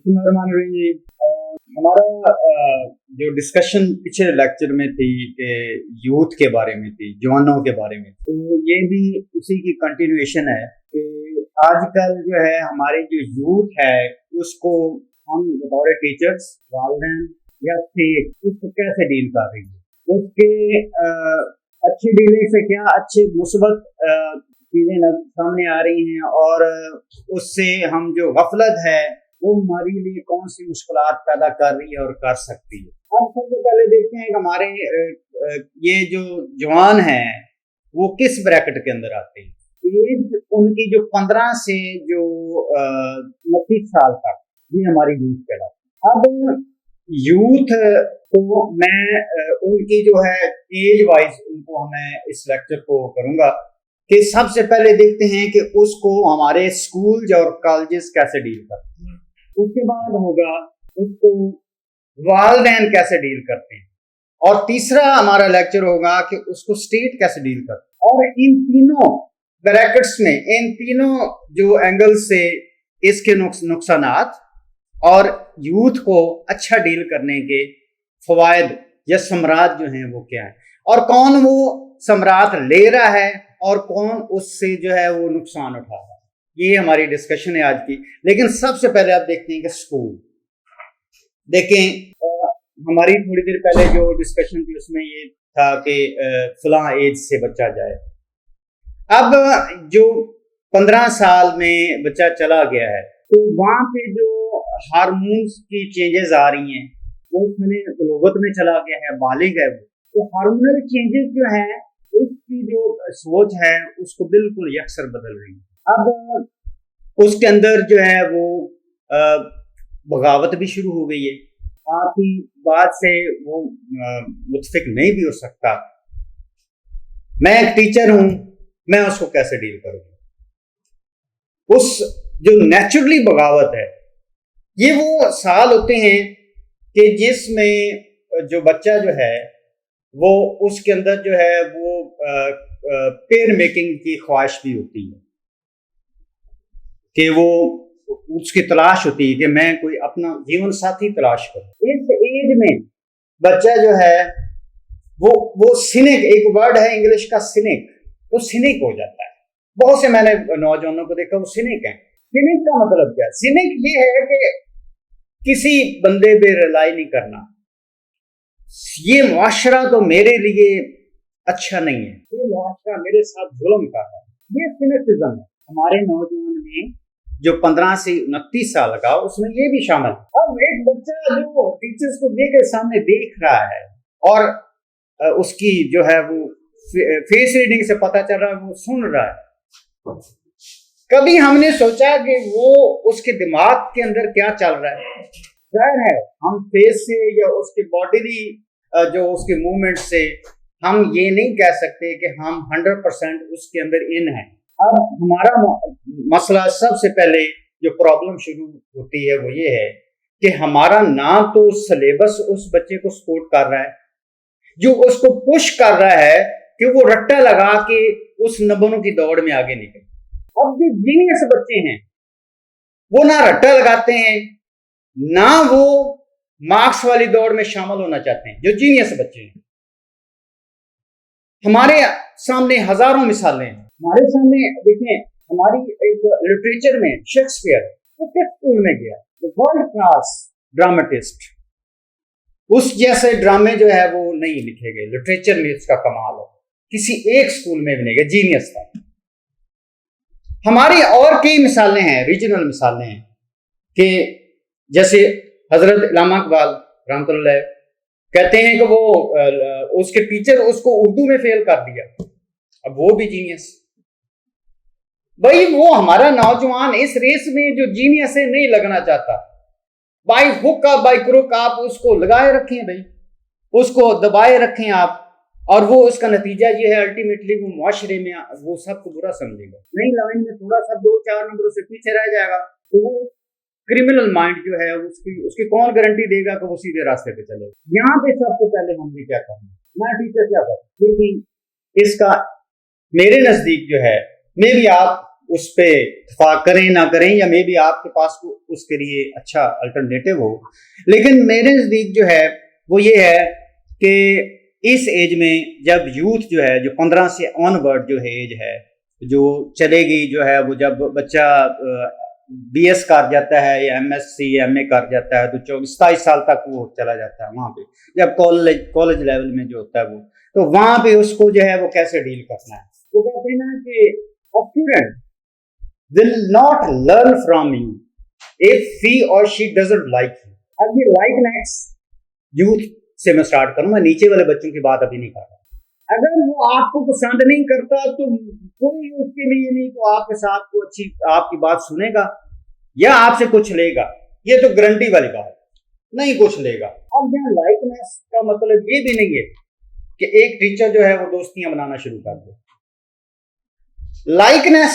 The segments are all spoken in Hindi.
बिस्मिल्लाहिर्रहमानिर्रहीम। हमारा जो डिस्कशन पिछले लेक्चर में थी कि यूथ के बारे में थी, जवानों के बारे में, तो ये भी उसी की कंटिन्यूएशन है कि आजकल जो है हमारे जो यूथ है उसको हम बतौर टीचर्स, वालिदैन या स्टेट उसको कैसे डील कर रही है। उसके अच्छी डीलिंग से क्या अच्छे मुस्बत चीजें सामने आ रही हैं और उससे हम जो गफलत है वो हमारे लिए कौन सी मुश्किलात पैदा कर रही है और कर सकती है। अब सबसे पहले देखते हैं कि हमारे ये जो जवान हैं वो किस ब्रैकेट के अंदर आते हैं। एज उनकी जो 15 से जो 29 साल तक, ये हमारी यूथ कहलाती है। अब यूथ को मैं उनकी जो है एज वाइज उनको मैं इस लेक्चर को करूंगा कि सबसे पहले देखते हैं कि उसको हमारे स्कूल और कॉलेजेस कैसे डील करते हैं। उसके बाद होगा उसको वालिदैन कैसे डील करते हैं, और तीसरा हमारा लेक्चर होगा कि उसको स्टेट कैसे डील करते हैं। और इन तीनों ब्रैकेट्स में, इन तीनों जो एंगल से इसके नुकसानात और यूथ को अच्छा डील करने के फवायद या समरात जो हैं वो क्या है, और कौन वो समरात ले रहा है और कौन उससे जो है वो नुकसान उठा रहा है। ये हमारी डिस्कशन है आज की। लेकिन सबसे पहले आप देखते हैं कि स्कूल देखें। हमारी थोड़ी देर पहले जो डिस्कशन थी उसमें ये था कि फलां एज से बच्चा जाए। अब जो 15 साल में बच्चा चला गया है तो वहां पे जो हार्मोन्स की चेंजेस आ रही हैं वो उसमें बलोगत में चला गया है, बालिग है वो, तो हार्मोनल चेंजेस जो हैं उसकी जो सोच है उसको बिल्कुल यकसर बदल रही है। अब उसके अंदर जो है वो बगावत भी शुरू हो गई है। आपकी बात से वो मुतफिक नहीं भी हो सकता। मैं एक टीचर हूं, मैं उसको कैसे डील करूंगा। उस जो नेचुरली बगावत है, ये वो साल होते हैं कि जिसमें जो बच्चा जो है वो उसके अंदर जो है वो पेयर मेकिंग की ख्वाहिश भी होती है कि वो उसकी तलाश होती है कि मैं कोई अपना जीवन साथी तलाश करूं। इस एज में बच्चा जो है वो सिनिक, एक वर्ड है इंग्लिश का सिनिक, वो सिनिक हो जाता है। बहुत से मैंने नौजवानों को देखा वो सिनिक है। सिनिक का मतलब क्या है? सिनिक ये है कि किसी बंदे पे रिलाई नहीं करना, ये मुआशरा तो मेरे लिए अच्छा नहीं है, ये मुआशरा मेरे साथ जुल्म कर रहा है, ये सिनिसिज्म है। हमारे नौजवान में जो 15 से 29 साल का, उसमें ये भी शामिल है। अब एक बच्चा जो टीचर्स को देख के सामने देख रहा है और उसकी जो है वो फेस रीडिंग से पता चल रहा है वो सुन रहा है, कभी हमने सोचा कि वो उसके दिमाग के अंदर क्या चल रहा है? जाहिर है हम फेस से या उसके बॉडी जो उसके मूवमेंट से हम ये नहीं कह सकते कि हम 100% उसके अंदर इन है। अब हमारा मसला सबसे पहले जो प्रॉब्लम शुरू होती है वो ये है कि हमारा ना तो सिलेबस उस बच्चे को सपोर्ट कर रहा है, जो उसको पुश कर रहा है कि वो रट्टा लगा के उस नंबरों की दौड़ में आगे निकले। अब जो जीनियस बच्चे हैं वो ना रट्टा लगाते हैं, ना वो मार्क्स वाली दौड़ में शामिल होना चाहते हैं। जो जीनियस बच्चे हैं, हमारे सामने हजारों मिसालें हैं। हमारे सामने देखें, हमारी एक लिटरेचर में शेक्सपियर, वो किस स्कूल में गया? वर्ल्ड क्लास ड्रामेटिस्ट, उस जैसे ड्रामे जो है वो नहीं लिखे गए। लिटरेचर में उसका कमाल हो, किसी एक स्कूल में भी नहीं गया, जीनियस था। हमारी और कई मिसालें हैं, रीजनल मिसालें हैं कि जैसे हजरत इलामा इकबाल रहमतुल्लाह कहते हैं कि वो उसके टीचर उसको उर्दू में फेल कर दिया, अब वो भी जीनियस। भाई वो हमारा नौजवान इस रेस में जो जीनियस है नहीं लगना चाहता, बाई हुक का बाई क्रुक आप उसको लगाए रखें, भाई उसको दबाए रखें आप, और वो उसका नतीजा ये है अल्टीमेटली वो मुआशरे में वो सबको बुरा समझेगा। नई लाइन में थोड़ा सा 2-4 नंबरों से पीछे रह जाएगा तो वो क्रिमिनल माइंड जो है उसकी कौन गारंटी देगा कि वो सीधे रास्ते पे चलेगा। यहाँ पे सबसे पहले हमने क्या करना, मैं टीचर क्या करूँ, लेकिन इसका मेरे नजदीक जो है, मे भी आप उस पे इत्तेफाक करें ना करें, या मे बी आपके पास उसके लिए अच्छा अल्टरनेटिव हो, लेकिन मेरे नज़दीक जो है वो ये है कि इस एज में जब यूथ जो है, जो 15 से ऑनवर्ड जो है एज है, जो चलेगी, जो है वो जब बच्चा BS कर जाता है या MSc MA कर जाता है तो 24-27 साल तक वो चला जाता है वहाँ पे। जब कॉलेज लेवल में जो होता है वो, तो वहाँ पे उसको जो है वो कैसे डील करना है। वो कहते हैं ना कि a student will not learn from you if he or she doesn't like you। अब ये लाइकनेस यूथ से मैं स्टार्ट करूंगा, नीचे वाले बच्चों की बात अभी नहीं कर रहा। अगर वो आपको पसंद नहीं करता तो कोई उसके लिए नहीं तो आपके साथ वो अच्छी आपकी बात सुनेगा या आपसे कुछ लेगा, ये तो गारंटी वाली बात, नहीं कुछ लेगा। अब यहाँ लाइकनेस का मतलब ये भी नहीं है कि एक टीचर जो है वो दोस्तियां बनाना शुरू कर दे। लाइकनेस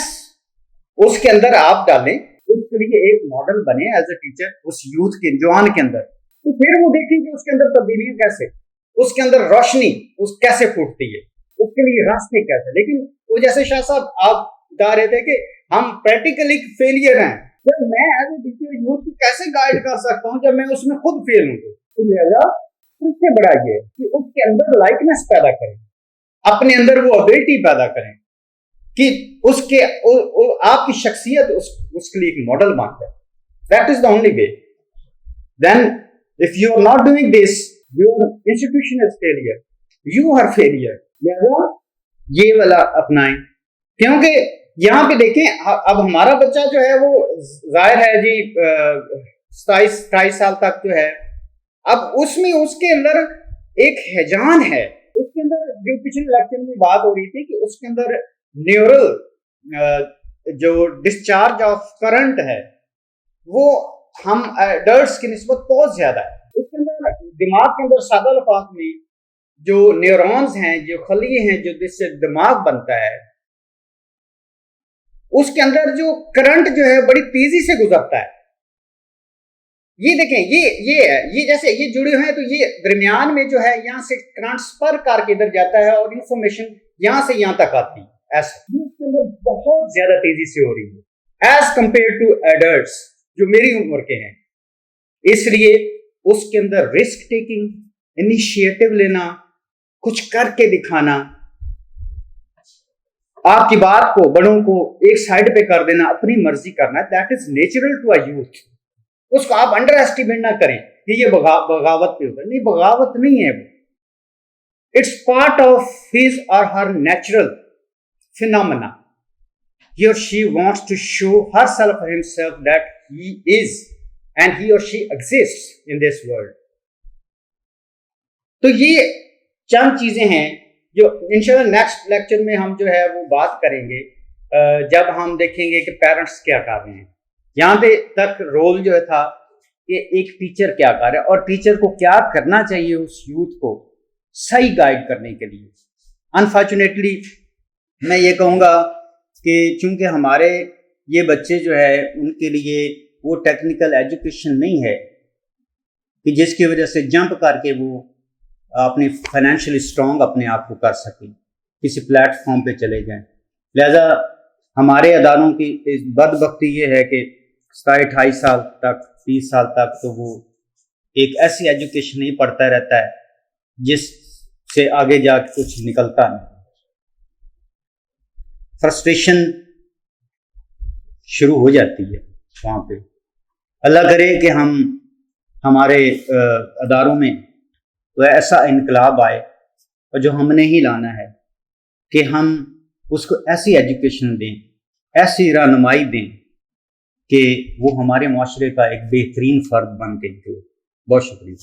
उसके अंदर आप डालें, उसके लिए एक मॉडल बने एज ए टीचर उस यूथ के, जवान के अंदर, तो फिर वो देखेंगे उसके अंदर तब्दीलियां कैसे, उसके अंदर रोशनी उस कैसे फूटती है, उसके लिए रास्ते कैसे। लेकिन वो जैसे शाह साहब आप बता रहे थे कि हम प्रैक्टिकली फेलियर हैं, जब मैं एज ए टीचर यूथ को कैसे गाइड कर सकता हूँ जब मैं उसमें खुद फेल हूँ। तो लिहाजा उससे बड़ा ये कि उसके अंदर लाइकनेस पैदा करें, अपने अंदर वो एबिलिटी पैदा करें कि उसके आपकी शख्सियत उसके लिए एक मॉडल बन जाए। That is the only way. Then if you are not doing this, your institution is failure, you are failure। लिहाजा ये वाला अपनाएं, क्योंकि यहाँ पे देखें अब हमारा बच्चा जो है वो जाहिर है जी 27-28 साल तक जो है, अब उसमें उसके अंदर एक हैजान है, उसके अंदर जो पिछले लेक्चर में बात हो रही थी कि उसके अंदर न्यूरल जो डिस्चार्ज ऑफ करंट है वो हम एडल्ट्स की निस्बत बहुत ज्यादा है। उसके अंदर दिमाग के अंदर सादा लफाज में जो न्यूरॉन्स हैं, जो खलिए हैं, जो जिससे दिमाग बनता है, उसके अंदर जो करंट जो है बड़ी तेजी से गुजरता है। ये देखें, ये जैसे ये जुड़े हुए हैं तो ये दरमियान में जो है यहाँ से ट्रांसफर करके इधर जाता है और इंफॉर्मेशन यहाँ से यहाँ तक आती है। ऐसा उसके अंदर बहुत ज्यादा तेजी से हो रही है एज कंपेयर टू एडल्ट्स जो मेरी उम्र के हैं। इसलिए उसके अंदर रिस्क टेकिंग, इनिशिएटिव लेना, कुछ करके दिखाना, आपकी बात को, बड़ों को एक साइड पे कर देना, अपनी मर्जी करना, that is natural to a youth. उसको आप अंडर एस्टिमेट ना करें कि ये बगावत पे होता है, नहीं, बगावत नहीं है वो, इट्स पार्ट ऑफ हिज और her natural phenomena. He or she wants to show herself or himself that he is and he or she exists in this world। तो ये चंद चीजें हैं जो इंशाल्लाह नेक्स्ट लेक्चर में हम जो है वो बात करेंगे, जब हम देखेंगे कि पेरेंट्स क्या कर रहे हैं। यहाँ पे तक रोल जो था कि एक टीचर क्या कर रहा है और टीचर को क्या करना चाहिए उस यूथ को सही गाइड करने के लिए। अनफॉर्चुनेटली मैं ये कहूँगा कि चूंकि हमारे ये बच्चे जो है उनके लिए वो टेक्निकल एजुकेशन नहीं है कि जिसकी वजह से जंप करके वो अपनी फाइनेंशियली स्ट्रांग अपने आप को कर सकें, किसी प्लेटफॉर्म पे चले जाएं। लिहाजा हमारे अदारों की बदबख्ती ये है कि 27-28 साल तक, 30 साल तक तो वो एक ऐसी एजुकेशन ही पढ़ता रहता है जिससे आगे जाके कुछ निकलता नहीं। फ्रस्ट्रेशन शुरू हो जाती है वहाँ पे। अल्लाह करे कि हमारे अदारों में तो ऐसा इनकलाब आए और जो हमने ही लाना है कि हम उसको ऐसी एजुकेशन दें, ऐसी रहनुमाई दें कि वो हमारे माशरे का एक बेहतरीन फ़र्द बन के निकले। बहुत शुक्रिया।